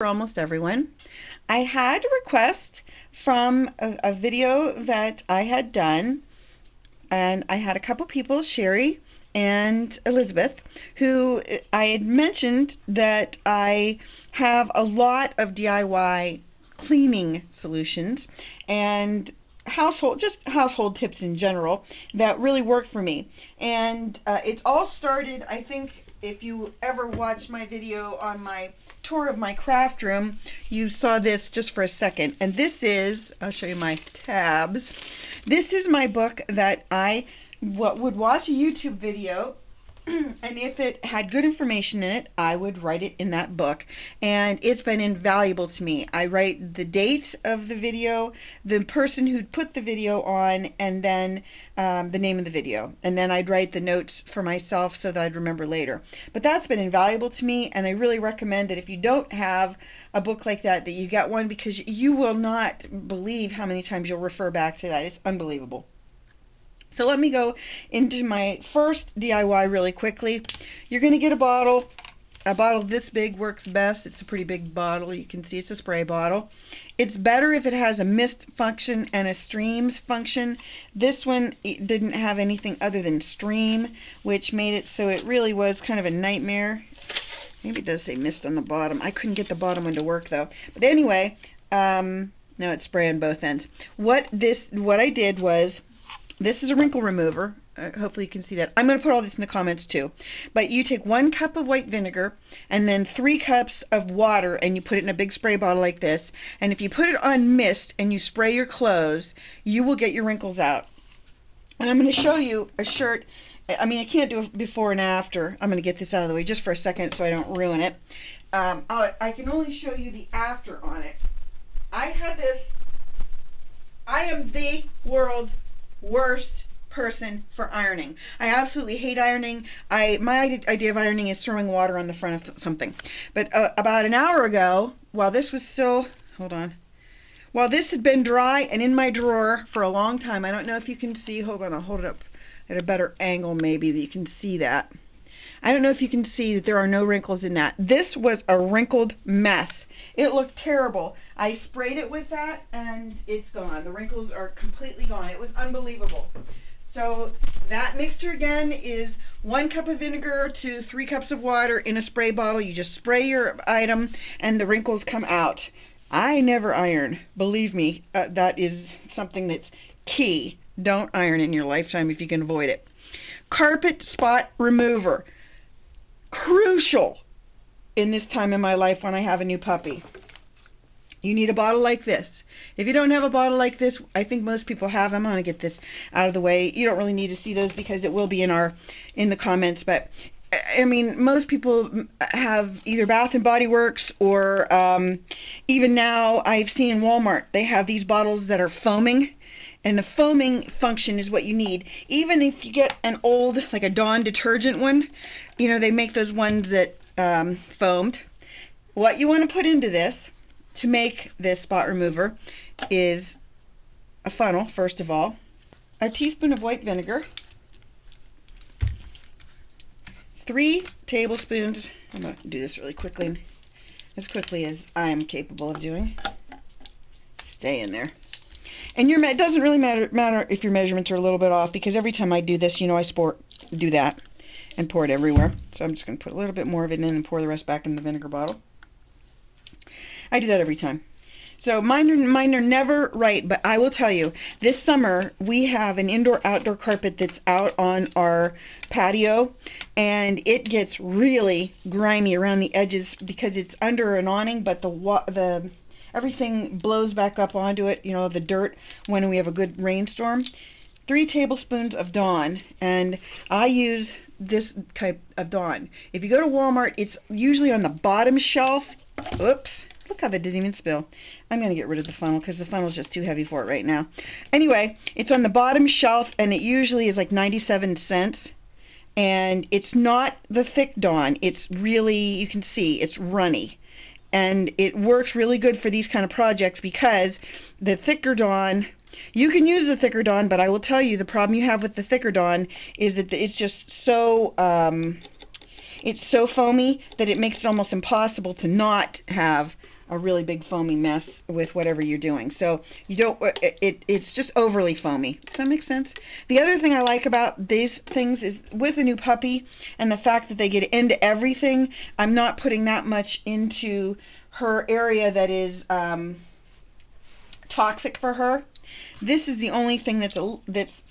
for almost everyone. I had a request from a video that I had done, and I had a couple people, Sherry and Elizabeth, who I had mentioned that I have a lot of DIY cleaning solutions and just household tips in general that really work for me. And it all started, I think, if you ever watched my video on my tour of my craft room, you saw this just for a second. And this is, I'll show you my tabs. This is my book that I would watch a YouTube video, and if it had good information in it, I would write it in that book. And it's been invaluable to me. I write the date of the video, the person who'd put the video on, and then the name of the video. And then I'd write the notes for myself so that I'd remember later. But that's been invaluable to me, and I really recommend that if you don't have a book like that, that you get one, because you will not believe how many times you'll refer back to that. It's unbelievable. So let me go into my first DIY really quickly. You're going to get a bottle. A bottle this big works best. It's a pretty big bottle. You can see it's a spray bottle. It's better if it has a mist function and a streams function. This one didn't have anything other than stream, which made it so it really was kind of a nightmare. Maybe it does say mist on the bottom. I couldn't get the bottom one to work though. But anyway, no, it's spray on both ends. What I did was, this is a wrinkle remover. Hopefully you can see that. I'm going to put all this in the comments too. But you take 1 cup of white vinegar and then 3 cups of water, and you put it in a big spray bottle like this. And if you put it on mist and you spray your clothes, you will get your wrinkles out. And I'm going to show you a shirt. I mean, I can't do it before and after. I'm going to get this out of the way just for a second so I don't ruin it. I can only show you the after on it. I had this. I am the world's worst person for ironing. I absolutely hate ironing. My idea of ironing is throwing water on the front of something. But about an hour ago, while this was still, while this had been dry and in my drawer for a long time, I don't know if you can see, hold on, I'll hold it up at a better angle maybe that you can see that. I don't know if you can see that there are no wrinkles in that. This was a wrinkled mess. It looked terrible. I sprayed it with that and it's gone. The wrinkles are completely gone. It was unbelievable. So that mixture again is 1 cup of vinegar to 3 cups of water in a spray bottle. You just spray your item and the wrinkles come out. I never iron. Believe me, that is something that's key. Don't iron in your lifetime if you can avoid it. Carpet spot remover. Crucial in this time in my life when I have a new puppy. You need a bottle like this. If you don't have a bottle like this, I think most people have them. I'm going to get this out of the way. You don't really need to see those because it will be in the comments, but I mean, most people have either Bath and Body Works or even now I've seen in Walmart, they have these bottles that are foaming. And the foaming function is what you need. Even if you get an old, like a Dawn detergent one, you know, they make those ones that foamed. What you want to put into this to make this spot remover is a funnel, first of all, a teaspoon of white vinegar, 3 tablespoons, I'm going to do this really quickly, as quickly as I am capable of doing. Stay in there. And it doesn't really matter if your measurements are a little bit off, because every time I do this, you know, I do that and pour it everywhere. So I'm just going to put a little bit more of it in and pour the rest back in the vinegar bottle. I do that every time. So mine are never right, but I will tell you, this summer we have an indoor-outdoor carpet that's out on our patio, and it gets really grimy around the edges because it's under an awning, but everything blows back up onto it, you know, the dirt, when we have a good rainstorm. 3 tablespoons of Dawn, and I use this type of Dawn. If you go to Walmart, it's usually on the bottom shelf. Oops, look how that didn't even spill. I'm going to get rid of the funnel because the funnel is just too heavy for it right now. Anyway, it's on the bottom shelf, and it usually is like 97 cents. And it's not the thick Dawn. It's really, you can see, it's runny. And it works really good for these kind of projects because the thicker Dawn, you can use the thicker Dawn, but I will tell you the problem you have with the thicker Dawn is that it's just so, it's so foamy that it makes it almost impossible to not have a really big foamy mess with whatever you're doing. So you don't, it's just overly foamy. Does that make sense? The other thing I like about these things is with a new puppy and the fact that they get into everything, I'm not putting that much into her area that is toxic for her. This is the only thing that's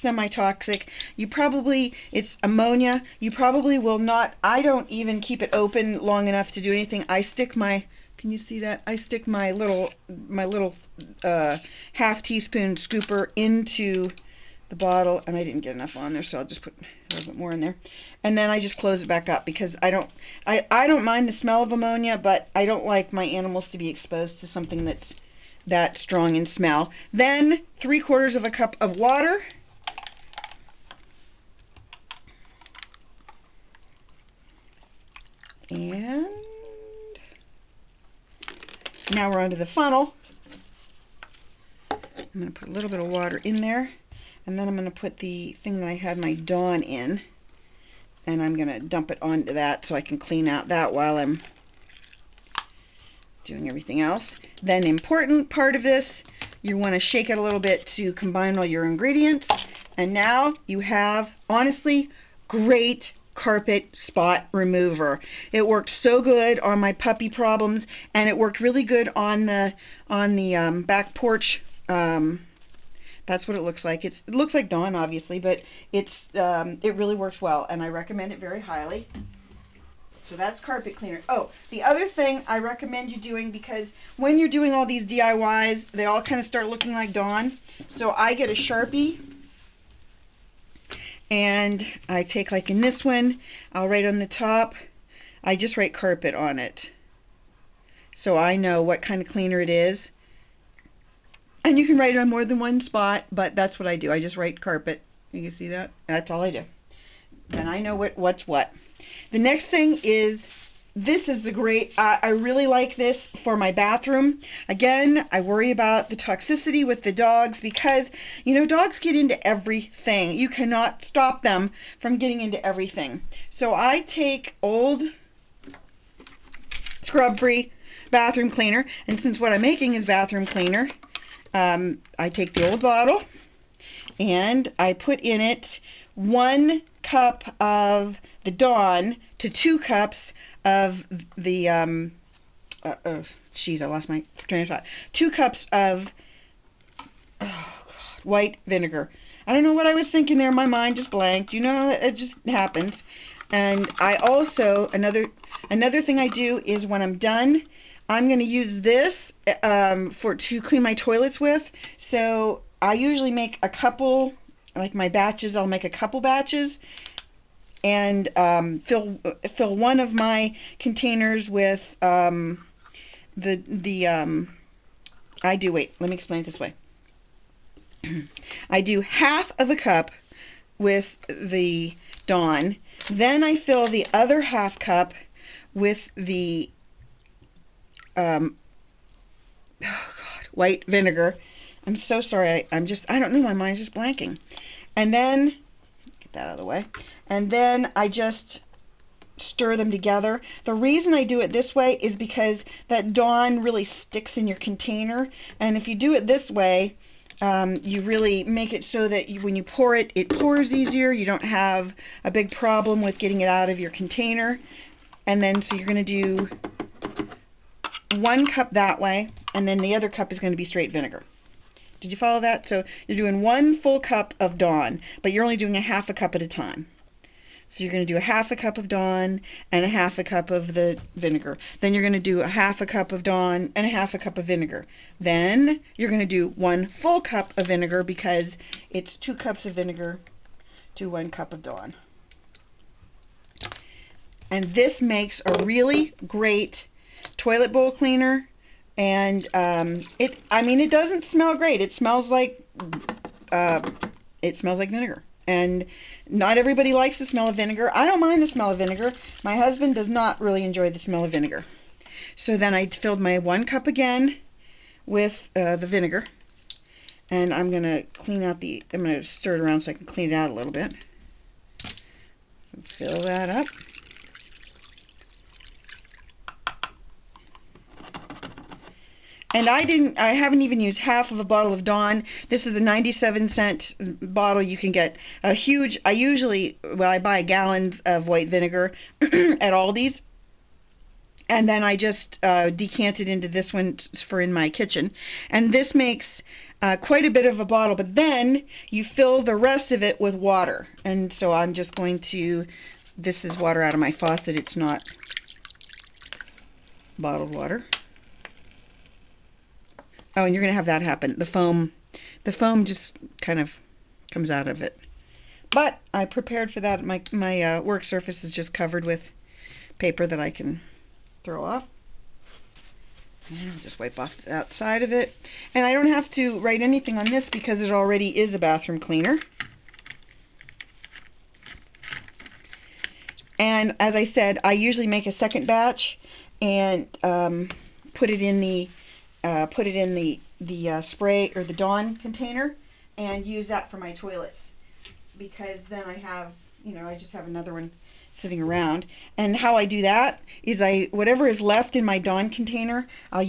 semi-toxic. It's ammonia. You probably will not, I don't even keep it open long enough to do anything. I stick my, can you see that? I stick my little half teaspoon scooper into the bottle, and I didn't get enough on there, so I'll just put a little bit more in there. And then I just close it back up because I don't mind the smell of ammonia, but I don't like my animals to be exposed to something that's that strong in smell. Then 3/4 of a cup of water. And now we're onto the funnel. I'm going to put a little bit of water in there, and then I'm going to put the thing that I had my Dawn in, and I'm going to dump it onto that so I can clean out that while I'm doing everything else. Then important part of this, you want to shake it a little bit to combine all your ingredients, and now you have, honestly, great carpet spot remover. It worked so good on my puppy problems, and it worked really good on the back porch. That's what it looks like. It looks like Dawn, obviously, but it really works well, and I recommend it very highly. So that's carpet cleaner. Oh, the other thing I recommend you doing, because when you're doing all these DIYs, they all kind of start looking like Dawn. So I get a Sharpie, and I take, like in this one, I'll write on the top, I just write carpet on it. So I know what kind of cleaner it is. And you can write it on more than one spot, but that's what I do. I just write carpet. You can see that? That's all I do. Then I know what's what. The next thing is, this is the great, I really like this for my bathroom. Again, I worry about the toxicity with the dogs because, you know, dogs get into everything. You cannot stop them from getting into everything. So I take old scrub-free bathroom cleaner, and since what I'm making is bathroom cleaner, I take the old bottle and I put in it 1 cup of the Dawn to 2 cups of the jeez, I lost my train of thought. 2 cups of white vinegar. I don't know what I was thinking there. My mind just blanked. You know, it just happens. And I also, another thing I do is when I'm done, I'm going to use this to clean my toilets with. So I usually make a couple, like my batches, I'll make a couple batches and fill one of my containers with wait, let me explain it this way. I do half of a cup with the Dawn, then I fill the other half cup with the white vinegar. I'm so sorry, I don't know, my mind's just blanking. And then, get that out of the way, and then I just stir them together. The reason I do it this way is because that Dawn really sticks in your container, and if you do it this way, you really make it so that when you pour it, it pours easier. You don't have a big problem with getting it out of your container. And then, so you're going to do 1 cup that way, and then the other cup is going to be straight vinegar. Did you follow that? So you're doing 1 full cup of Dawn, but you're only doing a half a cup at a time. So you're going to do a half a cup of Dawn and a half a cup of the vinegar. Then you're going to do a half a cup of Dawn and a half a cup of vinegar. Then you're going to do 1 full cup of vinegar because it's 2 cups of vinegar to 1 cup of Dawn. And this makes a really great toilet bowl cleaner. And it doesn't smell great. It smells like vinegar. And not everybody likes the smell of vinegar. I don't mind the smell of vinegar. My husband does not really enjoy the smell of vinegar. So then I filled my 1 cup again with the vinegar. And I'm going to clean out I'm going to stir it around so I can clean it out a little bit. Fill that up. And I haven't even used half of a bottle of Dawn. This is a 97-cent bottle. You can get a huge, I buy gallons of white vinegar at Aldi's. And then I just decant it into this one for in my kitchen. And this makes quite a bit of a bottle, but then you fill the rest of it with water. And so I'm just going to, this is water out of my faucet. It's not bottled water. Oh, and you're going to have that happen. The foam just kind of comes out of it. But I prepared for that. My work surface is just covered with paper that I can throw off. And I'll just wipe off the outside of it. And I don't have to write anything on this because it already is a bathroom cleaner. And as I said, I usually make a second batch and put it in the spray or the Dawn container and use that for my toilets, because then I have, I just have another one sitting around. And how I do that is whatever is left in my Dawn container, I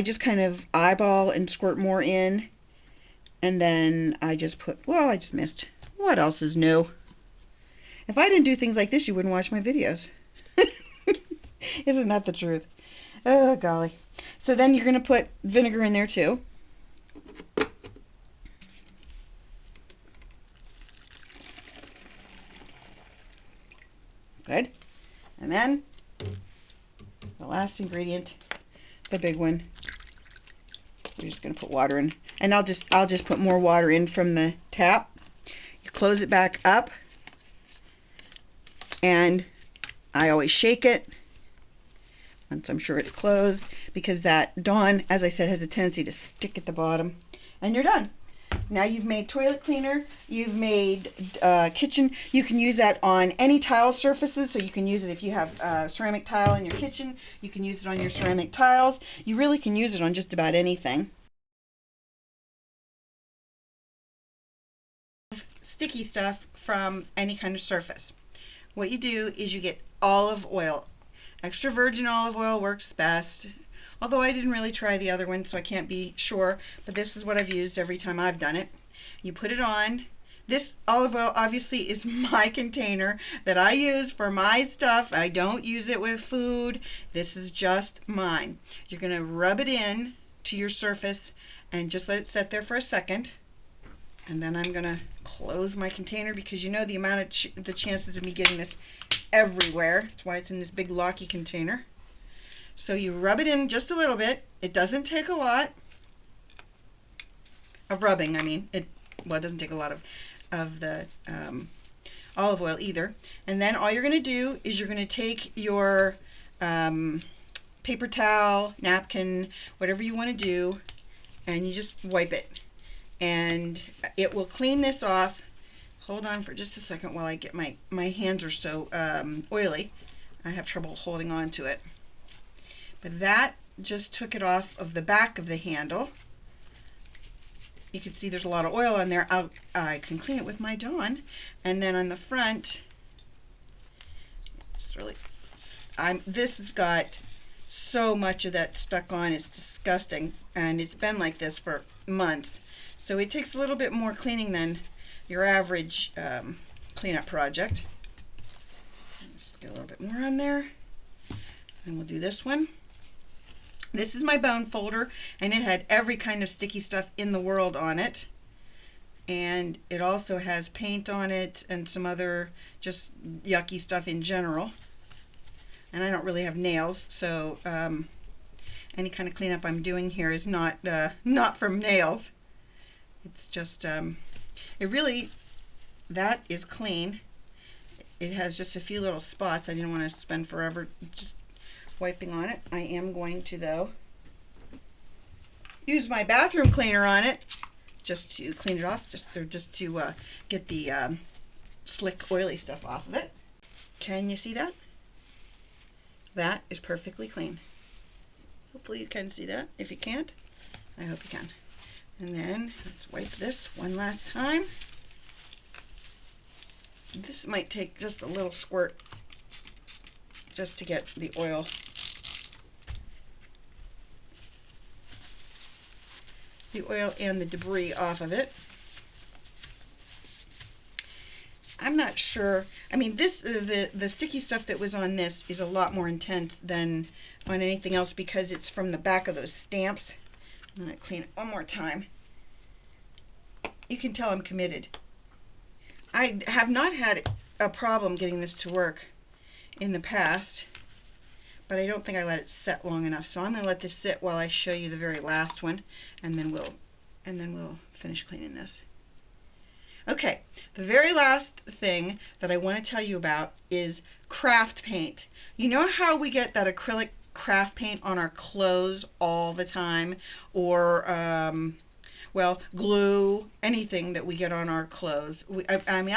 just kind of eyeball and squirt more in, and then I just I just missed. What else is new? If I didn't do things like this, you wouldn't watch my videos. Isn't that the truth? Oh, golly. So then you're going to put vinegar in there too. Good. And then the last ingredient, the big one, we're just going to put water in. And I'll just put more water in from the tap. You close it back up, and I always shake it once I'm sure it's closed, because that Dawn, as I said, has a tendency to stick at the bottom. And you're done. Now you've made toilet cleaner, you've made kitchen. You can use that on any tile surfaces, so you can use it if you have ceramic tile in your kitchen. You can use it on your ceramic tiles. You really can use it on just about anything. Sticky stuff from any kind of surface. What you do is you get olive oil. Extra virgin olive oil works best, although I didn't really try the other one, so I can't be sure, but this is what I've used every time I've done it. You put it on. This olive oil obviously is my container that I use for my stuff. I don't use it with food. This is just mine. You're going to rub it in to your surface and just let it sit there for a second. And then I'm going to close my container, because the amount of the chances of me getting this everywhere. That's why it's in this big locky container. So you rub it in just a little bit. It doesn't take a lot of rubbing. It doesn't take a lot of the olive oil either. And then all you're going to do is you're going to take your paper towel, napkin, whatever you want to do, and you just wipe it. And it will clean this off. Hold on for just a second while I get my hands are so oily. I have trouble holding on to it. But that just took it off of the back of the handle. You can see there's a lot of oil on there. I can clean it with my Dawn. And then on the front, it's really, this has got so much of that stuck on. It's disgusting, and it's been like this for months. So it takes a little bit more cleaning than your average cleanup project. Just get a little bit more on there. And we'll do this one. This is my bone folder, and it had every kind of sticky stuff in the world on it. And it also has paint on it and some other just yucky stuff in general. And I don't really have nails, so any kind of cleanup I'm doing here is not from nails. It's just, that is clean. It has just a few little spots. I didn't want to spend forever just wiping on it. I am going to, though, use my bathroom cleaner on it just to clean it off, just to get the slick, oily stuff off of it. Can you see that? That is perfectly clean. Hopefully you can see that. If you can't, I hope you can. And then let's wipe this one last time. This might take just a little squirt just to get the oil the oil and the debris off of it. I'm not sure. I mean, the sticky stuff that was on this is a lot more intense than on anything else because it's from the back of those stamps. I'm going to clean it one more time. You can tell I'm committed. I have not had a problem getting this to work in the past, but I don't think I let it set long enough. So I'm going to let this sit while I show you the very last one, and then we'll finish cleaning this. Okay, the very last thing that I want to tell you about is craft paint. You know how we get that acrylic craft paint on our clothes all the time, or well, glue, anything that we get on our clothes. I mean,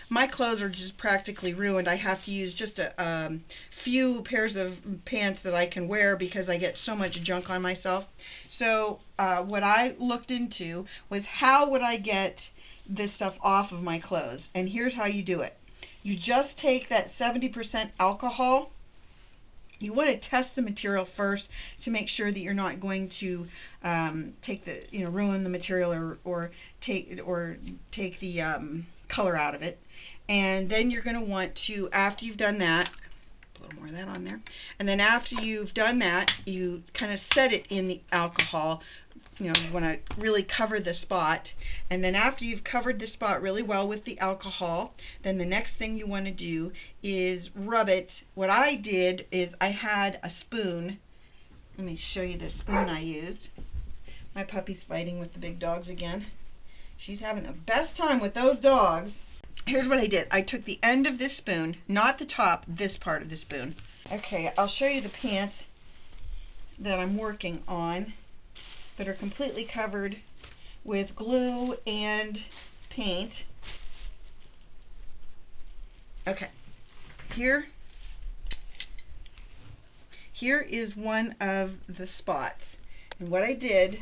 my clothes are just practically ruined. I have to use just a few pairs of pants that I can wear because I get so much junk on myself. So what I looked into was how would I get this stuff off of my clothes, and here's how you do it. You just take that 70% alcohol. You want to test the material first to make sure that you're not going to ruin the material or take the color out of it. And then you're going to want to, after you've done that, a little more of that on there, and then after you've done that, you kind of set it in the alcohol. You want to really cover the spot, and then after you've covered the spot really well with the alcohol, then the next thing you want to do is rub it. What I did is I had a spoon. Let me show you the spoon I used. My puppy's fighting with the big dogs again. She's having the best time with those dogs. Here's what I did. I took the end of this spoon, not the top, this part of the spoon. Okay, I'll show you the pants that I'm working on that are completely covered with glue and paint. Okay, here is one of the spots. And what I did,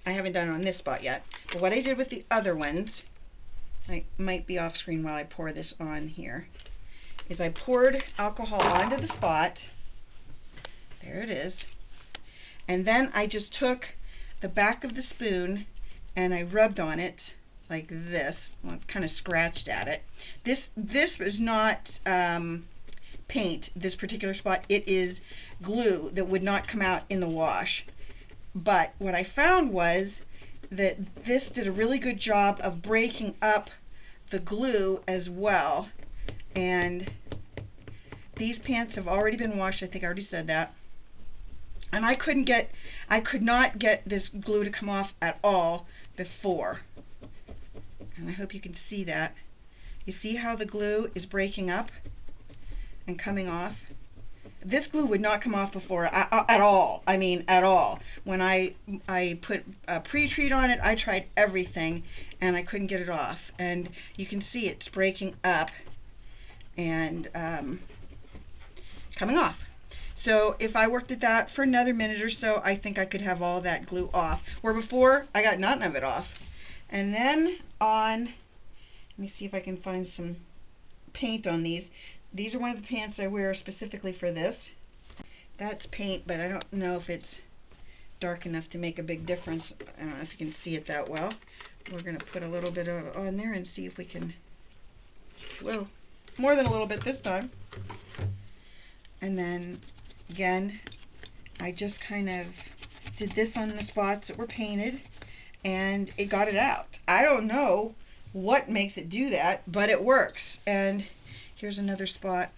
I haven't done it on this spot yet, but what I did with the other ones, I might be off screen while I pour this on here, is I poured alcohol onto the spot. There it is. And then I just took the back of the spoon and I rubbed on it like this. Well, kind of scratched at it. This is not paint, this particular spot. It is glue that would not come out in the wash. But what I found was that this did a really good job of breaking up the glue as well. And these pants have already been washed. I think I already said that. And I could not get this glue to come off at all before. And I hope you can see that. You see how the glue is breaking up and coming off? This glue would not come off before at all. I mean, at all. When I put a pre-treat on it, I tried everything and I couldn't get it off. And you can see it's breaking up and coming off. So if I worked at that for another minute or so, I think I could have all that glue off. Where before, I got none of it off. And then on, let me see if I can find some paint on these. These are one of the pants I wear specifically for this. That's paint, but I don't know if it's dark enough to make a big difference. I don't know if you can see it that well. We're going to put a little bit of on there and see if we can, whoa, more than a little bit this time. And then again, I just kind of did this on the spots that were painted and it got it out. I don't know what makes it do that, but it works. And here's another spot.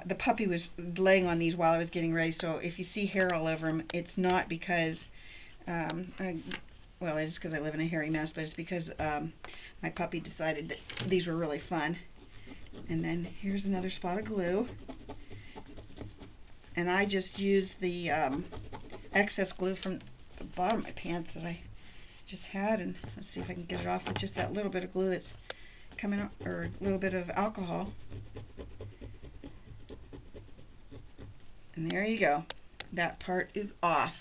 The puppy was laying on these while I was getting ready, so if you see hair all over him, it's not because, well, it's because I live in a hairy mess, but it's because my puppy decided that these were really fun. And then here's another spot of glue. And I just used the excess glue from the bottom of my pants that I just had, and let's see if I can get it off with just that little bit of glue that's coming up, or a little bit of alcohol. And there you go. That part is off.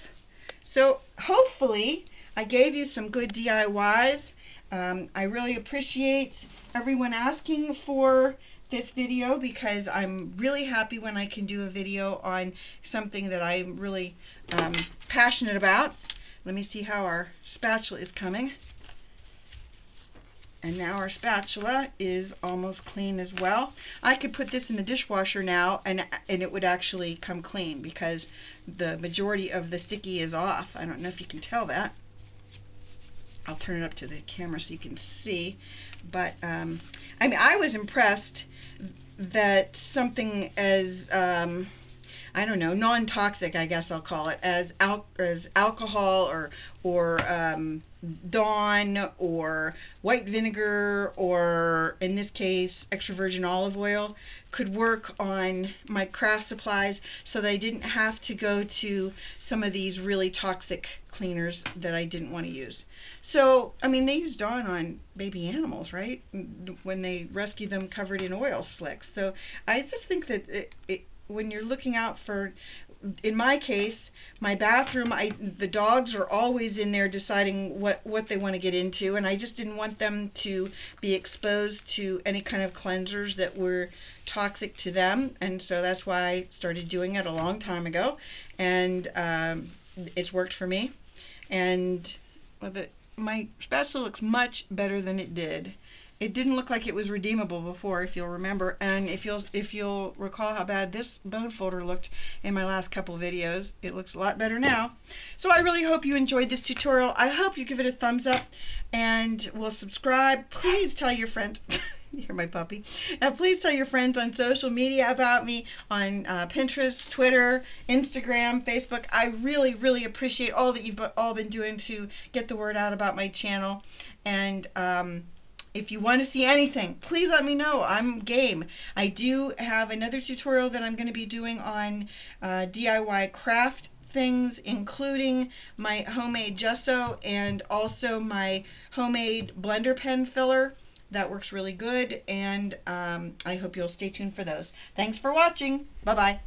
So hopefully I gave you some good DIYs. I really appreciate everyone asking for this video because I'm really happy when I can do a video on something that I'm really passionate about. Let me see how our spatula is coming. And now our spatula is almost clean as well. I could put this in the dishwasher now and it would actually come clean because the majority of the sticky is off. I don't know if you can tell that. I'll turn it up to the camera so you can see. But I mean, I was impressed that something as I don't know, non-toxic, I guess I'll call it, as alcohol or Dawn or white vinegar or, in this case, extra virgin olive oil could work on my craft supplies so that I didn't have to go to some of these really toxic cleaners that I didn't want to use. So, I mean, they use Dawn on baby animals, right? When they rescue them covered in oil slicks. So I just think that when you're looking out for, in my case, my bathroom, the dogs are always in there deciding what they want to get into, and I just didn't want them to be exposed to any kind of cleansers that were toxic to them, and so that's why I started doing it a long time ago, and it's worked for me. And my spatula looks much better than it did. It didn't look like it was redeemable before, if you'll remember, and if you'll recall how bad this bone folder looked in my last couple of videos, it looks a lot better now. So I really hope you enjoyed this tutorial. I hope you give it a thumbs up and will subscribe. Please tell your friends. You're my puppy. Please tell your friends on social media about me, on Pinterest, Twitter, Instagram, Facebook. I really, really appreciate all that you've all been doing to get the word out about my channel. And if you want to see anything, please let me know. I'm game. I do have another tutorial that I'm going to be doing on DIY craft things, including my homemade gesso and also my homemade blender pen filler. That works really good, and I hope you'll stay tuned for those. Thanks for watching. Bye-bye.